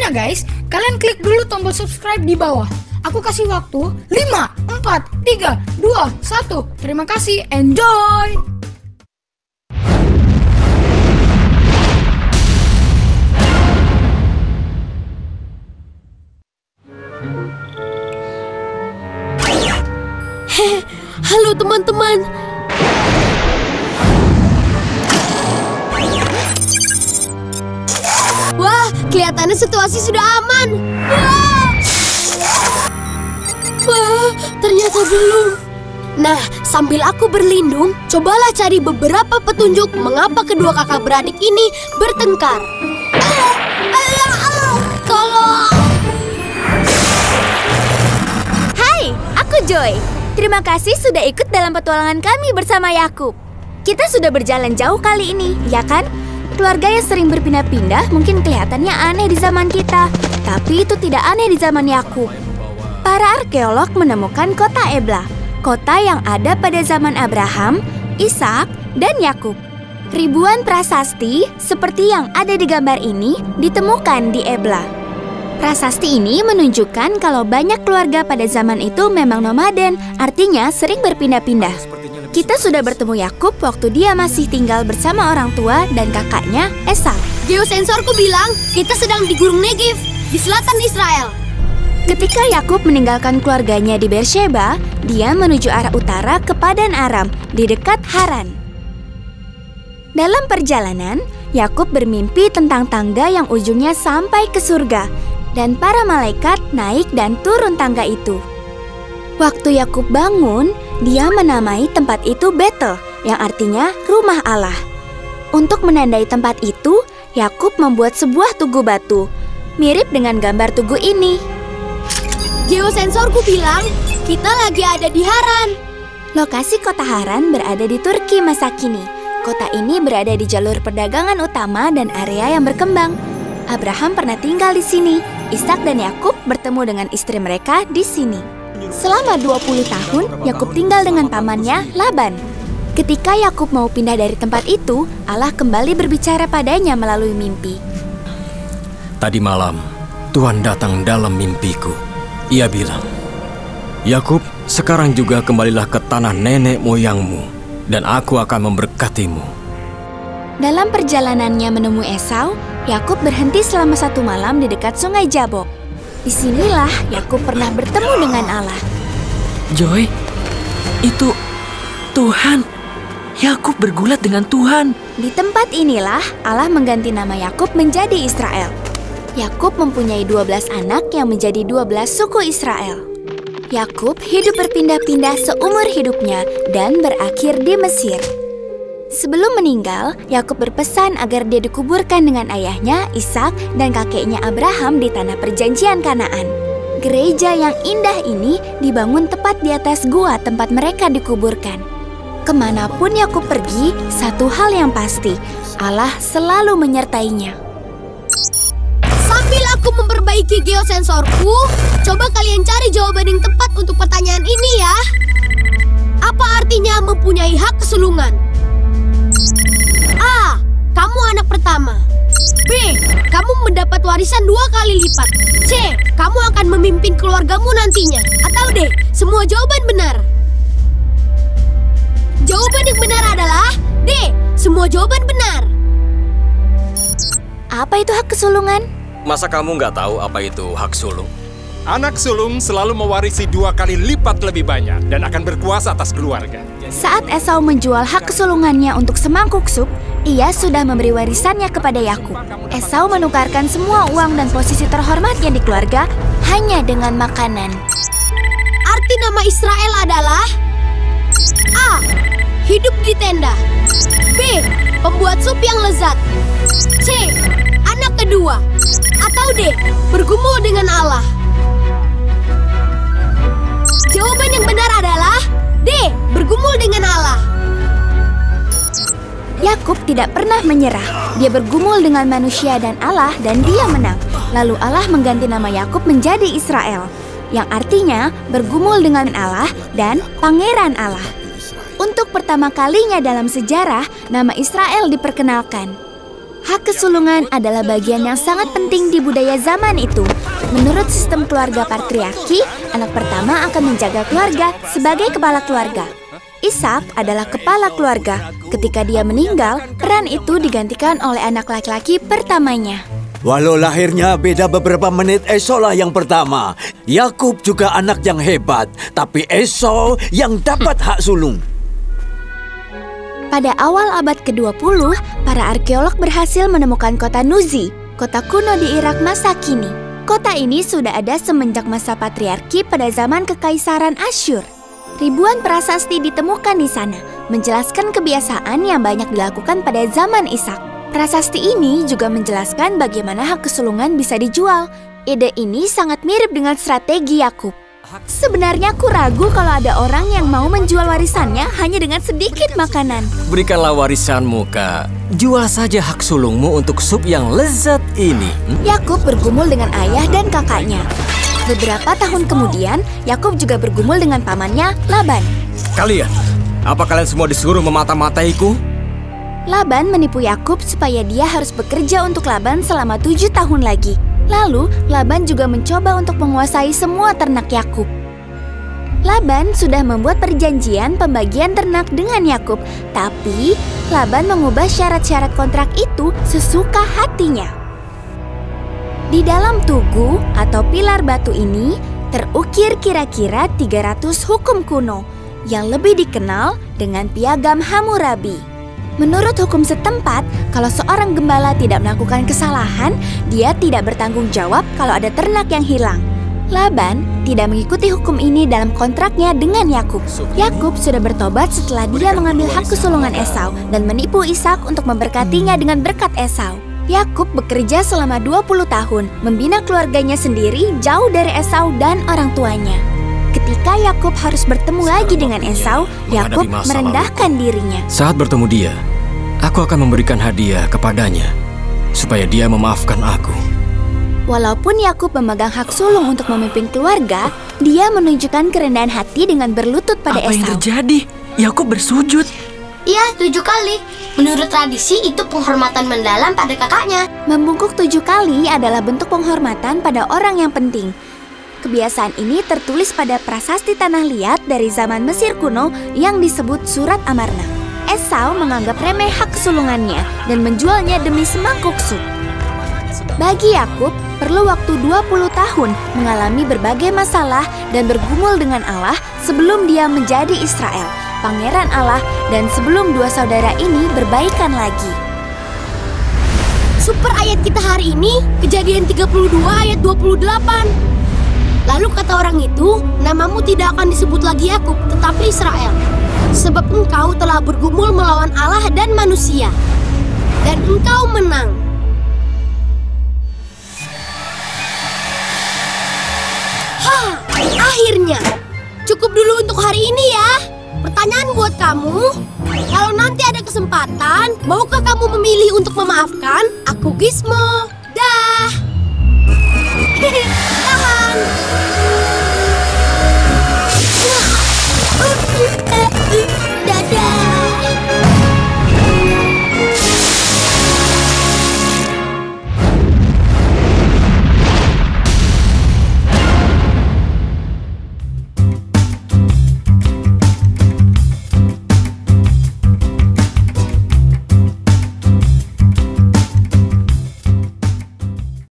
ya guys, kalian klik dulu tombol subscribe di bawah. Aku kasih waktu 5, 4, 3, 2, 1. Terima kasih, enjoy! Halo teman-teman. Wah, kelihatannya situasi sudah aman. Wah, ternyata belum. Nah, sambil aku berlindung, cobalah cari beberapa petunjuk mengapa kedua kakak beradik ini bertengkar. Tolong! Hai, aku Joy. Terima kasih sudah ikut dalam petualangan kami bersama Yakub. Kita sudah berjalan jauh kali ini, ya kan? Keluarga yang sering berpindah-pindah mungkin kelihatannya aneh di zaman kita, tapi itu tidak aneh di zaman Yakub. Para arkeolog menemukan kota Ebla, kota yang ada pada zaman Abraham, Ishak, dan Yakub. Ribuan prasasti seperti yang ada di gambar ini ditemukan di Ebla. Prasasti ini menunjukkan kalau banyak keluarga pada zaman itu memang nomaden, artinya sering berpindah-pindah. Kita sudah bertemu Yakub waktu dia masih tinggal bersama orang tua dan kakaknya, Esau. Geosensorku bilang kita sedang di Gunung Negev, di selatan Israel. Ketika Yakub meninggalkan keluarganya di Beersheba, dia menuju arah utara ke Padan Aram, di dekat Haran. Dalam perjalanan, Yakub bermimpi tentang tangga yang ujungnya sampai ke surga, dan para malaikat naik dan turun tangga itu. Waktu Yakub bangun, dia menamai tempat itu Betel, yang artinya rumah Allah. Untuk menandai tempat itu, Yakub membuat sebuah tugu batu, mirip dengan gambar tugu ini. Geosensorku bilang kita lagi ada di Haran. Lokasi kota Haran berada di Turki masa kini. Kota ini berada di jalur perdagangan utama dan area yang berkembang. Abraham pernah tinggal di sini. Ishak dan Yakub bertemu dengan istri mereka di sini. Selama 20 tahun, Yakub tinggal dengan pamannya, Laban. Ketika Yakub mau pindah dari tempat itu, Allah kembali berbicara padanya melalui mimpi. Tadi malam, Tuhan datang dalam mimpiku. Ia bilang, Yakub, sekarang juga kembalilah ke tanah nenek moyangmu, dan aku akan memberkatimu. Dalam perjalanannya menemui Esau, Yakub berhenti selama 1 malam di dekat sungai Jabok. Disinilah Yakub pernah bertemu dengan Allah. Joy, itu Tuhan. Yakub bergulat dengan Tuhan. Di tempat inilah Allah mengganti nama Yakub menjadi Israel. Yakub mempunyai 12 anak yang menjadi 12 suku Israel. Yakub hidup berpindah-pindah seumur hidupnya dan berakhir di Mesir. Sebelum meninggal, Yakub berpesan agar dia dikuburkan dengan ayahnya, Ishak, dan kakeknya Abraham di tanah perjanjian Kanaan. Gereja yang indah ini dibangun tepat di atas gua tempat mereka dikuburkan. Kemanapun Yakub pergi, satu hal yang pasti, Allah selalu menyertainya. Sambil aku memperbaiki geosensorku, coba kalian cari jawaban yang tepat untuk pertanyaan ini ya. Apa artinya mempunyai hak kesulungan? A. Kamu anak pertama. B. Kamu mendapat warisan 2 kali lipat. C. Kamu akan memimpin keluargamu nantinya. Atau D. Semua jawaban benar. Jawaban yang benar adalah D. Semua jawaban benar. Apa itu hak kesulungan? Masa kamu nggak tahu apa itu hak sulung? Anak sulung selalu mewarisi 2 kali lipat lebih banyak dan akan berkuasa atas keluarga. Saat Esau menjual hak kesulungannya untuk semangkuk sup, ia sudah memberi warisannya kepada Yakub. Esau menukarkan semua uang dan posisi terhormatnya di keluarga hanya dengan makanan. Arti nama Israel adalah A. Hidup di tenda. B. Pembuat sup yang lezat. C. Anak kedua. Atau D. Bergumul dengan Allah. Jawaban yang benar adalah D. Bergumul dengan Allah. Yakub tidak pernah menyerah. Dia bergumul dengan manusia dan Allah dan dia menang. Lalu Allah mengganti nama Yakub menjadi Israel, yang artinya bergumul dengan Allah dan Pangeran Allah. Untuk pertama kalinya dalam sejarah, nama Israel diperkenalkan. Hak kesulungan adalah bagian yang sangat penting di budaya zaman itu. Menurut sistem keluarga patriarki, anak pertama akan menjaga keluarga sebagai kepala keluarga. Ishak adalah kepala keluarga. Ketika dia meninggal, peran itu digantikan oleh anak laki-laki pertamanya. Walau lahirnya beda beberapa menit, Esau lah yang pertama. Yakub juga anak yang hebat, tapi Esau yang dapat hak sulung. Pada awal abad ke-20, para arkeolog berhasil menemukan kota Nuzi, kota kuno di Irak masa kini. Kota ini sudah ada semenjak masa patriarki pada zaman Kekaisaran Asyur. Ribuan prasasti ditemukan di sana, menjelaskan kebiasaan yang banyak dilakukan pada zaman Ishak. Prasasti ini juga menjelaskan bagaimana hak kesulungan bisa dijual. Ide ini sangat mirip dengan strategi Yakub. Sebenarnya aku ragu kalau ada orang yang mau menjual warisannya hanya dengan sedikit makanan. Berikanlah warisanmu, Kak. Jual saja hak sulungmu untuk sup yang lezat ini. Yakub bergumul dengan ayah dan kakaknya. Beberapa tahun kemudian, Yakub juga bergumul dengan pamannya, Laban. Kalian, apa kalian semua disuruh memata-mataiku? Laban menipu Yakub supaya dia harus bekerja untuk Laban selama 7 tahun lagi. Lalu, Laban juga mencoba untuk menguasai semua ternak Yakub. Laban sudah membuat perjanjian pembagian ternak dengan Yakub, tapi Laban mengubah syarat-syarat kontrak itu sesuka hatinya. Di dalam tugu atau pilar batu ini terukir kira-kira 300 hukum kuno yang lebih dikenal dengan Piagam Hammurabi. Menurut hukum setempat, kalau seorang gembala tidak melakukan kesalahan, dia tidak bertanggung jawab kalau ada ternak yang hilang. Laban tidak mengikuti hukum ini dalam kontraknya dengan Yakub. Yakub sudah bertobat setelah dia mengambil hak kesulungan Esau dan menipu Ishak untuk memberkatinya dengan berkat Esau. Yakub bekerja selama 20 tahun, membina keluarganya sendiri jauh dari Esau dan orang tuanya. Ketika Yakub harus bertemu lagi dengan Esau, Yakub merendahkan dirinya. Saat bertemu dia, aku akan memberikan hadiah kepadanya supaya dia memaafkan aku. Walaupun Yakub memegang hak sulung untuk memimpin keluarga, dia menunjukkan kerendahan hati dengan berlutut pada Esau. Apa yang terjadi? Yakub bersujud. Iya, 7 kali. Menurut tradisi itu penghormatan mendalam pada kakaknya. Membungkuk 7 kali adalah bentuk penghormatan pada orang yang penting. Kebiasaan ini tertulis pada prasasti tanah liat dari zaman Mesir kuno yang disebut Surat Amarna. Esau menganggap remeh hak kesulungannya dan menjualnya demi semangkuk sup. Bagi Yakub, perlu waktu 20 tahun mengalami berbagai masalah dan bergumul dengan Allah sebelum dia menjadi Israel, pangeran Allah, dan sebelum dua saudara ini berbaikan lagi. Super ayat kita hari ini, Kejadian 32 ayat 28. Lalu kata orang itu, namamu tidak akan disebut lagi Yakub, tetapi Israel. Sebab engkau telah bergumul melawan Allah dan manusia. Dan engkau menang. Akhirnya. Cukup dulu untuk hari ini ya. Pertanyaan buat kamu. Kalau nanti ada kesempatan, maukah kamu memilih untuk memaafkan? Aku Gizmo. Dah.